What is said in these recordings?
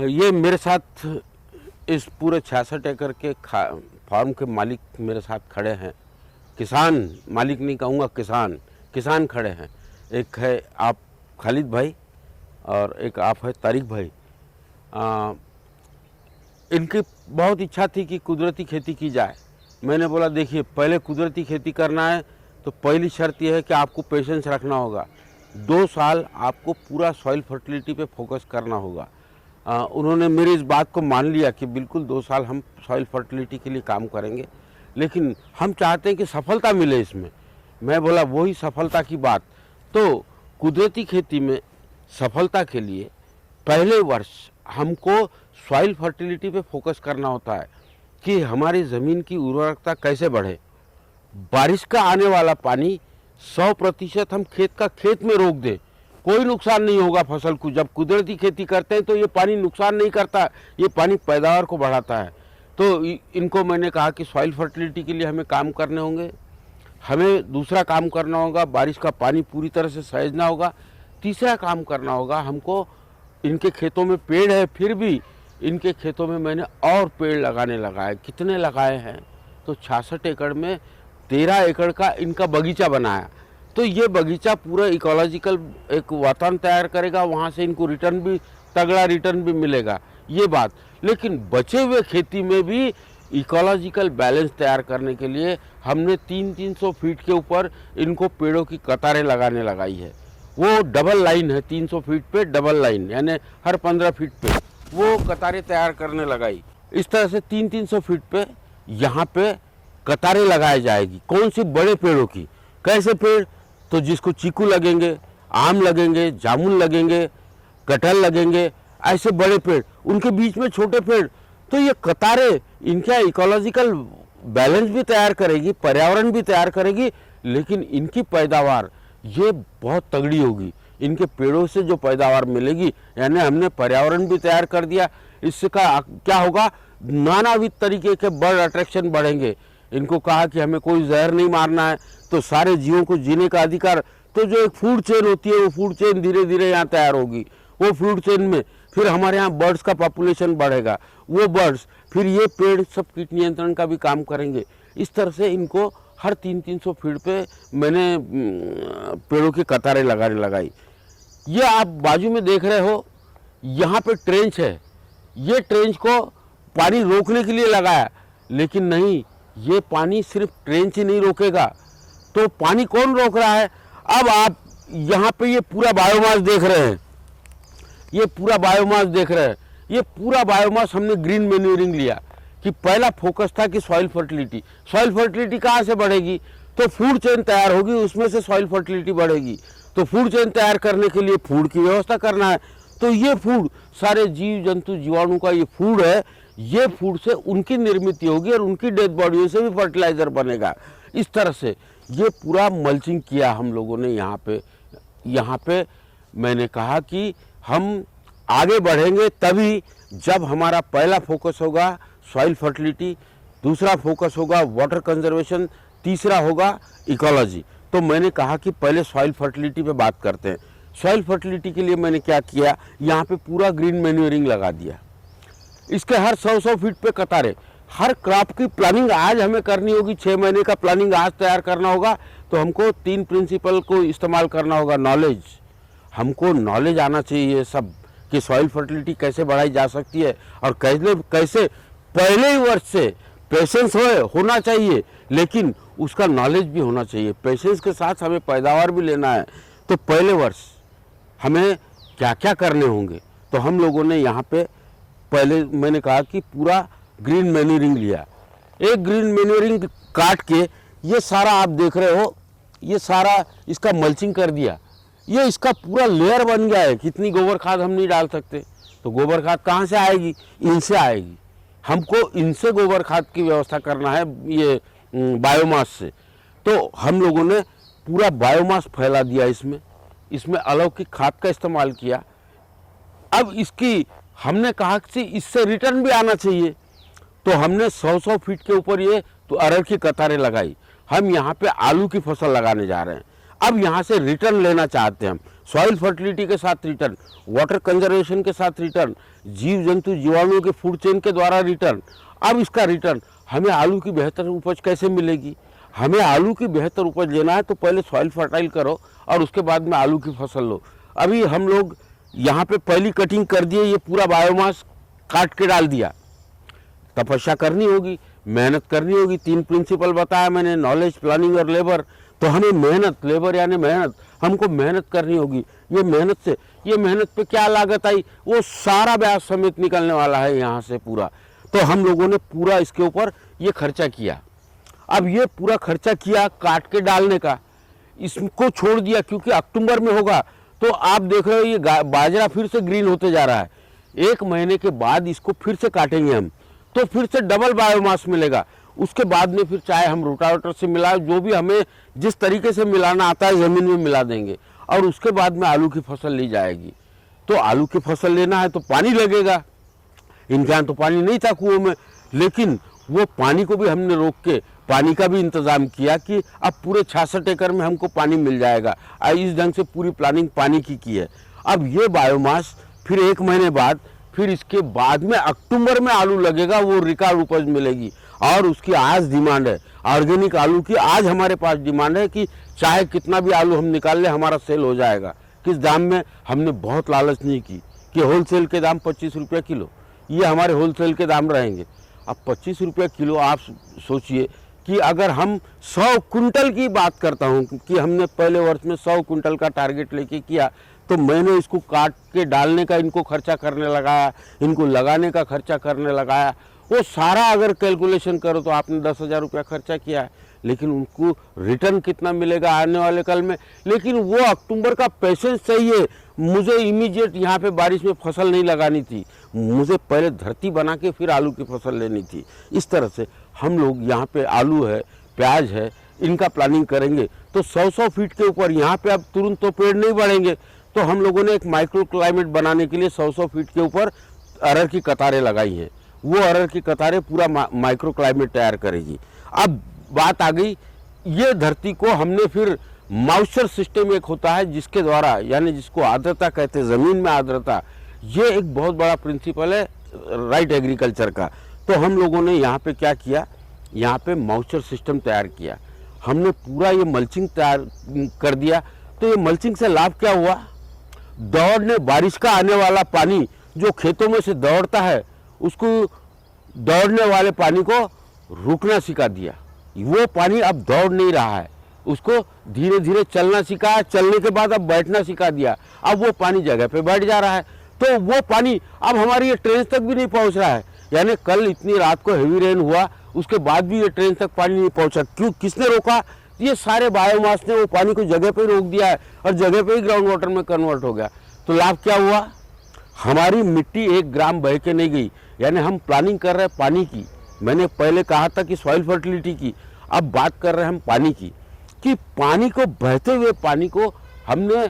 ये मेरे साथ इस पूरे 66 एकड़ के फार्म के मालिक मेरे साथ खड़े हैं। किसान, मालिक नहीं कहूँगा, किसान खड़े हैं। एक है आप खालिद भाई और एक आप है तारिक भाई। इनकी बहुत इच्छा थी कि कुदरती खेती की जाए। मैंने बोला देखिए, पहले कुदरती खेती करना है तो पहली शर्त यह है कि आपको पेशेंस रखना होगा। 2 साल आपको पूरा सॉइल फर्टिलिटी पे फोकस करना होगा। उन्होंने मेरी इस बात को मान लिया कि बिल्कुल 2 साल हम सॉइल फर्टिलिटी के लिए काम करेंगे, लेकिन हम चाहते हैं कि सफलता मिले इसमें। मैं बोला वही सफलता की बात। तो कुदरती खेती में सफलता के लिए पहले वर्ष हमको सॉइल फर्टिलिटी पे फोकस करना होता है कि हमारी ज़मीन की उर्वरकता कैसे बढ़े। बारिश का आने वाला पानी 100% हम खेत में रोक दें, कोई नुकसान नहीं होगा फसल को। जब कुदरती खेती करते हैं तो ये पानी नुकसान नहीं करता, ये पानी पैदावार को बढ़ाता है। तो इनको मैंने कहा कि सॉइल फर्टिलिटी के लिए हमें काम करने होंगे, हमें दूसरा काम करना होगा, बारिश का पानी पूरी तरह से सहेजना होगा। तीसरा काम करना होगा हमको, इनके खेतों में पेड़ है, फिर भी इनके खेतों में मैंने और पेड़ लगाने लगाए। कितने लगाए हैं तो 66 एकड़ में 13 एकड़ का इनका बगीचा बनाया। तो ये बगीचा पूरा इकोलॉजिकल एक वातावरण तैयार करेगा, वहाँ से इनको रिटर्न भी, तगड़ा रिटर्न भी मिलेगा, ये बात। लेकिन बचे हुए खेती में भी इकोलॉजिकल बैलेंस तैयार करने के लिए हमने 300-300 फीट के ऊपर इनको पेड़ों की कतारें लगाने लगाई है। वो डबल लाइन है, 300 फीट पे डबल लाइन, यानी हर 15 फीट पे वो कतारें तैयार करने लगाई। इस तरह से 300-300 फीट पे यहाँ पे कतारें लगाई जाएगी। कौन सी? बड़े पेड़ों की। कैसे पेड़? तो जिसको चीकू लगेंगे, आम लगेंगे, जामुन लगेंगे, कटहल लगेंगे, ऐसे बड़े पेड़, उनके बीच में छोटे पेड़। तो ये कतारें इनका इकोलॉजिकल बैलेंस भी तैयार करेगी, पर्यावरण भी तैयार करेगी, लेकिन इनकी पैदावार ये बहुत तगड़ी होगी। इनके पेड़ों से जो पैदावार मिलेगी, यानी हमने पर्यावरण भी तैयार कर दिया। इससे क्या होगा? नानाविध तरीके के बर्ड अट्रैक्शन बढ़ेंगे। इनको कहा कि हमें कोई जहर नहीं मारना है, तो सारे जीवों को जीने का अधिकार। तो जो एक फूड चेन होती है, वो फूड चेन धीरे धीरे यहाँ तैयार होगी। वो फूड चेन में फिर हमारे यहाँ बर्ड्स का पॉपुलेशन बढ़ेगा। वो बर्ड्स, फिर ये पेड़ सब कीट नियंत्रण का भी काम करेंगे। इस तरह से इनको हर 300-300 फीट पे मैंने पेड़ों की कतारें लगाई। ये आप बाजू में देख रहे हो, यहाँ पे ट्रेंच है। ये ट्रेंच को पानी रोकने के लिए लगाया, लेकिन नहीं, ये पानी सिर्फ ट्रेंच ही नहीं रोकेगा। तो पानी कौन रोक रहा है? अब आप यहाँ पे ये पूरा बायोमास देख रहे हैं, ये पूरा बायोमास देख रहे हैं। ये पूरा बायोमास हमने ग्रीन मैन्यूरिंग लिया कि पहला फोकस था कि सॉइल फर्टिलिटी। सॉइल फर्टिलिटी कहाँ से बढ़ेगी? तो फूड चेन तैयार होगी, उसमें से सॉइल फर्टिलिटी बढ़ेगी। तो फूड चेन तैयार करने के लिए फूड की व्यवस्था करना है। तो ये फूड, सारे जीव जंतु जीवाणु का ये फूड है, ये फूड से उनकी निर्मित होगी और उनकी डेड बॉडियों से भी फर्टिलाइजर बनेगा। इस तरह से ये पूरा मल्चिंग किया हम लोगों ने यहाँ पे मैंने कहा कि हम आगे बढ़ेंगे तभी जब हमारा पहला फोकस होगा सॉइल फर्टिलिटी, दूसरा फोकस होगा वाटर कंजर्वेशन, तीसरा होगा इकोलॉजी। तो मैंने कहा कि पहले सॉइल फर्टिलिटी पे बात करते हैं। सॉइल फर्टिलिटी के लिए मैंने क्या किया, यहाँ पे पूरा ग्रीन मैन्यूरिंग लगा दिया। इसके हर 100-100 फीट पे कतारें। हर क्रॉप की प्लानिंग आज हमें करनी होगी, 6 महीने का प्लानिंग आज तैयार करना होगा। तो हमको 3 प्रिंसिपल को इस्तेमाल करना होगा। नॉलेज, हमको नॉलेज आना चाहिए ये सब कि सॉइल फर्टिलिटी कैसे बढ़ाई जा सकती है और कैसे पहले ही वर्ष से पेशेंस होना चाहिए, लेकिन उसका नॉलेज भी होना चाहिए। पेशेंस के साथ हमें पैदावार भी लेना है। तो पहले वर्ष हमें क्या क्या करने होंगे, तो हम लोगों ने यहाँ पे पहले मैंने कहा कि पूरा ग्रीन मैन्यूरिंग लिया। एक ग्रीन मैन्यूरिंग काट के ये सारा आप देख रहे हो, ये सारा इसका मल्चिंग कर दिया। ये इसका पूरा लेयर बन गया है। कितनी गोबर खाद हम नहीं डाल सकते, तो गोबर खाद कहाँ से आएगी? इनसे आएगी। हमको इनसे गोबर खाद की व्यवस्था करना है, ये बायोमास से। तो हम लोगों ने पूरा बायोमास फैला दिया इसमें अलौकिक खाद का इस्तेमाल किया। अब इसकी हमने कहा कि इससे रिटर्न भी आना चाहिए, तो हमने 100-100 फीट के ऊपर ये तो अरहर की कतारें लगाई। हम यहाँ पे आलू की फसल लगाने जा रहे हैं। अब यहाँ से रिटर्न लेना चाहते हैं हम, सॉइल फर्टिलिटी के साथ रिटर्न, वाटर कंजर्वेशन के साथ रिटर्न, जीव जंतु जीवाणुओं के फूड चेन के द्वारा रिटर्न। अब इसका रिटर्न हमें आलू की बेहतर उपज कैसे मिलेगी? हमें आलू की बेहतर उपज लेना है तो पहले सॉइल फर्टाइल करो और उसके बाद में आलू की फसल लो। अभी हम लोग यहाँ पे पहली कटिंग कर दिए, ये पूरा बायोमास काट के डाल दिया। तपस्या करनी होगी, मेहनत करनी होगी। 3 प्रिंसिपल बताया मैंने, नॉलेज, प्लानिंग और लेबर। तो हमें मेहनत, लेबर यानी मेहनत, हमको मेहनत करनी होगी। ये मेहनत पे क्या लागत आई, वो सारा ब्याज समेत निकलने वाला है यहाँ से पूरा। तो हम लोगों ने पूरा इसके ऊपर ये खर्चा किया। अब ये पूरा खर्चा किया काट के डालने का, इसको छोड़ दिया क्योंकि अक्टूबर में होगा। तो आप देख रहे हो ये बाजरा फिर से ग्रीन होते जा रहा है। 1 महीने के बाद इसको फिर से काटेंगे हम, तो फिर से डबल बायोमास मिलेगा। उसके बाद में फिर चाहे हम रोटावेटर से मिला, जो भी हमें जिस तरीके से मिलाना आता है ज़मीन में मिला देंगे और उसके बाद में आलू की फसल ली जाएगी। तो आलू की फसल लेना है तो पानी लगेगा। इनके यहाँ तो पानी नहीं था कुओं में, लेकिन वो पानी को भी हमने रोक के पानी का भी इंतज़ाम किया कि अब पूरे 66 एकड़ में हमको पानी मिल जाएगा। इस ढंग से पूरी प्लानिंग पानी की है। अब ये बायोमास फिर 1 महीने बाद, फिर इसके बाद में अक्टूबर में आलू लगेगा, वो रिकॉर्ड उपज मिलेगी। और उसकी आज डिमांड है, ऑर्गेनिक आलू की आज हमारे पास डिमांड है कि चाहे कितना भी आलू हम निकाल ले हमारा सेल हो जाएगा। किस दाम में? हमने बहुत लालच नहीं की कि होलसेल के दाम 25 रुपये किलो, ये हमारे होलसेल के दाम रहेंगे। अब 25 रुपये किलो, आप सोचिए कि अगर हम 100 कुंटल की बात करता हूँ कि हमने पहले वर्ष में 100 कुंटल का टारगेट लेके किया, तो मैंने इसको काट के डालने का इनको खर्चा करने लगाया, इनको लगाने का खर्चा करने लगाया, वो सारा अगर कैलकुलेशन करो तो आपने 10,000 रुपया खर्चा किया है। लेकिन उनको रिटर्न कितना मिलेगा आने वाले कल में? लेकिन वो अक्टूबर का पेशेंस चाहिए। मुझे इमीडिएट यहाँ पे बारिश में फसल नहीं लगानी थी, मुझे पहले धरती बना के फिर आलू की फसल लेनी थी। इस तरह से हम लोग यहाँ पे आलू है, प्याज है, इनका प्लानिंग करेंगे तो 100-100 फीट के ऊपर, यहाँ पे अब तुरंत तो पेड़ नहीं बढ़ेंगे, तो हम लोगों ने एक माइक्रो क्लाइमेट बनाने के लिए 100-100 फीट के ऊपर अरहर की कतारें लगाई हैं। वो अरहर की कतारें पूरा माइक्रो क्लाइमेट तैयार करेगी। अब बात आ गई, ये धरती को हमने फिर मॉइस्चर सिस्टम एक होता है जिसके द्वारा, यानी जिसको आर्द्रता कहते हैं, ज़मीन में आर्द्रता, ये एक बहुत बड़ा प्रिंसिपल है राइट एग्रीकल्चर का। तो हम लोगों ने यहाँ पे क्या किया, यहाँ पे मॉइस्चर सिस्टम तैयार किया। हमने पूरा ये मल्चिंग तैयार कर दिया। तो ये मल्चिंग से लाभ क्या हुआ? दौड़ने, बारिश का आने वाला पानी जो खेतों में से दौड़ता है, उसको दौड़ने वाले पानी को रुकना सिखा दिया। वो पानी अब दौड़ नहीं रहा है, उसको धीरे धीरे चलना सिखाया। चलने के बाद अब बैठना सिखा दिया। अब वो पानी जगह पे बैठ जा रहा है। तो वो पानी अब हमारी ये ट्रेन तक भी नहीं पहुंच रहा है। यानी कल इतनी रात को हेवी रेन हुआ, उसके बाद भी ये ट्रेन तक पानी नहीं पहुंचा। क्यों? किसने रोका? ये सारे बायोमास ने वो पानी को जगह पे रोक दिया है और जगह पे ही ग्राउंड वाटर में कन्वर्ट हो गया। तो लाभ क्या हुआ? हमारी मिट्टी 1 ग्राम बह के नहीं गई। यानी हम प्लानिंग कर रहे हैं पानी की। मैंने पहले कहा था कि सॉइल फर्टिलिटी की, अब बात कर रहे हैं हम पानी की, कि पानी को, बहते हुए पानी को हमने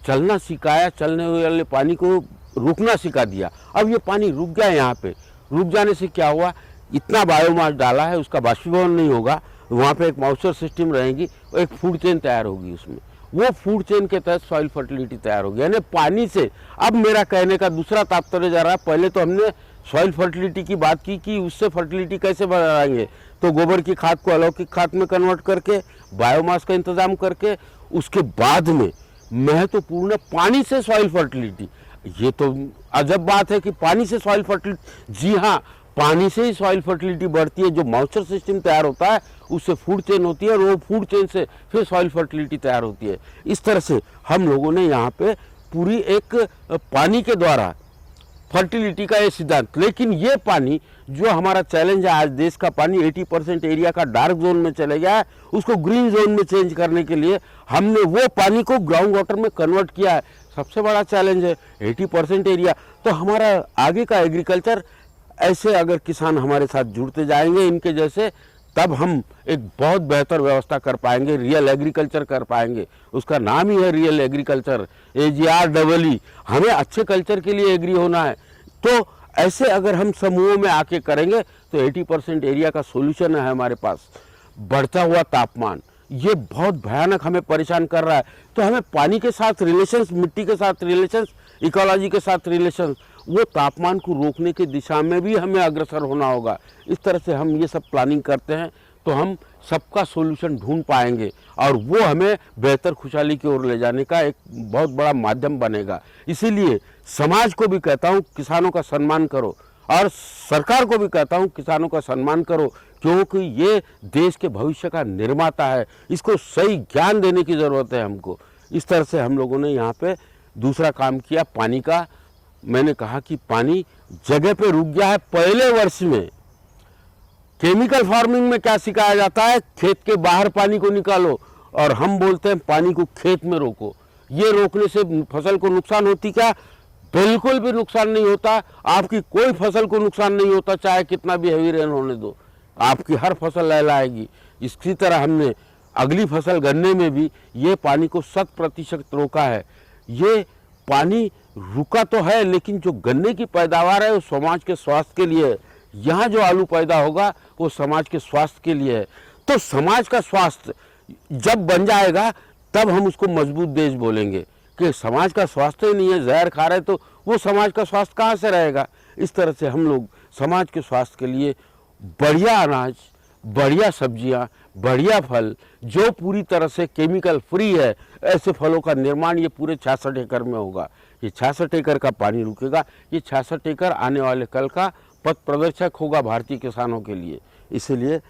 चलना सिखाया, चलने वाले पानी को रुकना सिखा दिया। अब ये पानी रुक गया। यहाँ पे रुक जाने से क्या हुआ? इतना बायोमास डाला है, उसका बाष्पीभवन नहीं होगा, वहाँ पे एक मॉइस्चर सिस्टम रहेगी, एक फूड चेन तैयार होगी उसमें। वो फूड चेन के तहत सॉइल फर्टिलिटी तैयार होगी, यानी पानी से। अब मेरा कहने का दूसरा तात्पर्य जा रहा है, पहले तो हमने सॉइल फर्टिलिटी की बात की कि उससे फर्टिलिटी कैसे बढ़ाएंगे, तो गोबर की खाद को अलौकिक खाद में कन्वर्ट करके, बायोमास का इंतजाम करके, उसके बाद में महत्वपूर्ण पानी से सॉइल फर्टिलिटी। ये तो अजब बात है कि पानी से सॉइल फर्टिलिटी। जी हाँ, पानी से ही सॉइल फर्टिलिटी बढ़ती है। जो मॉइस्चर सिस्टम तैयार होता है उससे फूड चेन होती है और वो फूड चेन से फिर सॉइल फर्टिलिटी तैयार होती है। इस तरह से हम लोगों ने यहाँ पे पूरी एक पानी के द्वारा फर्टिलिटी का ये सिद्धांत। लेकिन ये पानी जो हमारा चैलेंज है, आज देश का पानी 80% एरिया का डार्क जोन में चले गया है, उसको ग्रीन जोन में चेंज करने के लिए हमने वो पानी को ग्राउंड वाटर में कन्वर्ट किया है। सबसे बड़ा चैलेंज है 80% एरिया। तो हमारा आगे का एग्रीकल्चर, ऐसे अगर किसान हमारे साथ जुड़ते जाएंगे इनके जैसे, तब हम एक बहुत बेहतर व्यवस्था कर पाएंगे, रियल एग्रीकल्चर कर पाएंगे। उसका नाम ही है रियल एग्रीकल्चर, AGREE। हमें अच्छे कल्चर के लिए एग्री होना है। तो ऐसे अगर हम समूहों में आके करेंगे तो 80% एरिया का सोल्यूशन है हमारे पास। बढ़ता हुआ तापमान, ये बहुत भयानक हमें परेशान कर रहा है। तो हमें पानी के साथ रिलेशंस, मिट्टी के साथ रिलेशंस, इकोलॉजी के साथ रिलेशंस, वो तापमान को रोकने की दिशा में भी हमें अग्रसर होना होगा। इस तरह से हम ये सब प्लानिंग करते हैं तो हम सबका सोल्यूशन ढूंढ पाएंगे और वो हमें बेहतर खुशहाली की ओर ले जाने का एक बहुत बड़ा माध्यम बनेगा। इसीलिए समाज को भी कहता हूँ किसानों का सम्मान करो और सरकार को भी कहता हूँ किसानों का सम्मान करो, क्योंकि ये देश के भविष्य का निर्माता है। इसको सही ज्ञान देने की ज़रूरत है हमको। इस तरह से हम लोगों ने यहाँ पे दूसरा काम किया पानी का। मैंने कहा कि पानी जगह पे रुक गया है। पहले वर्ष में केमिकल फार्मिंग में क्या सिखाया जाता है, खेत के बाहर पानी को निकालो, और हम बोलते हैं पानी को खेत में रोको। ये रोकने से फसल को नुकसान होती क्या? बिल्कुल भी नुकसान नहीं होता। आपकी कोई फसल को नुकसान नहीं होता, चाहे कितना भी हैवी रेन होने दो, आपकी हर फसल लहलाएगी। इसी तरह हमने अगली फसल गन्ने में भी ये पानी को 100% रोका है। ये पानी रुका तो है, लेकिन जो गन्ने की पैदावार है वो समाज के स्वास्थ्य के लिए है। यहाँ जो आलू पैदा होगा वो समाज के स्वास्थ्य के लिए है। तो समाज का स्वास्थ्य जब बन जाएगा तब हम उसको मजबूत देश बोलेंगे। कि समाज का स्वास्थ्य ही नहीं है, जहर खा रहे तो वो समाज का स्वास्थ्य कहाँ से रहेगा। इस तरह से हम लोग समाज के स्वास्थ्य के लिए बढ़िया अनाज, बढ़िया सब्जियां, बढ़िया फल जो पूरी तरह से केमिकल फ्री है, ऐसे फलों का निर्माण ये पूरे 66 एकड़ में होगा। ये 66 एकड़ का पानी रुकेगा। ये 66 एकड़ आने वाले कल का पथ प्रदर्शक होगा भारतीय किसानों के लिए। इसलिए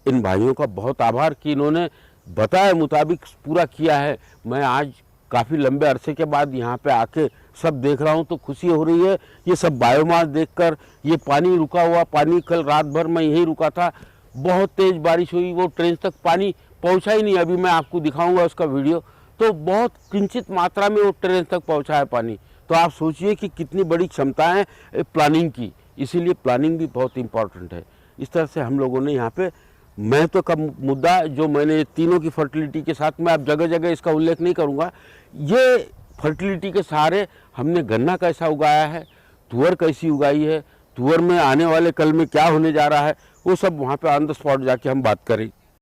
इन भाइयों का बहुत आभार कि इन्होंने बताए मुताबिक पूरा किया है। मैं आज काफ़ी लंबे अरसे के बाद यहाँ पे आके सब देख रहा हूँ तो खुशी हो रही है। ये सब बायोमास देखकर, ये पानी रुका हुआ पानी, कल रात भर मैं यहीं रुका था, बहुत तेज़ बारिश हुई, वो ट्रेन तक पानी पहुँचा ही नहीं। अभी मैं आपको दिखाऊंगा उसका वीडियो। तो बहुत किंचित मात्रा में वो ट्रेन तक पहुँचा है पानी। तो आप सोचिए कि कितनी बड़ी क्षमता है प्लानिंग की। इसीलिए प्लानिंग भी बहुत इम्पॉर्टेंट है। इस तरह से हम लोगों ने यहाँ पे महत्व का मुद्दा जो मैंने तीनों की फर्टिलिटी के साथ, मैं अब जगह जगह इसका उल्लेख नहीं करूँगा, ये फर्टिलिटी के सहारे हमने गन्ना कैसा उगाया है, तुअर कैसी उगाई है, तुअर में आने वाले कल में क्या होने जा रहा है, वो सब वहाँ पे ऑन द स्पॉट जाके हम बात करें।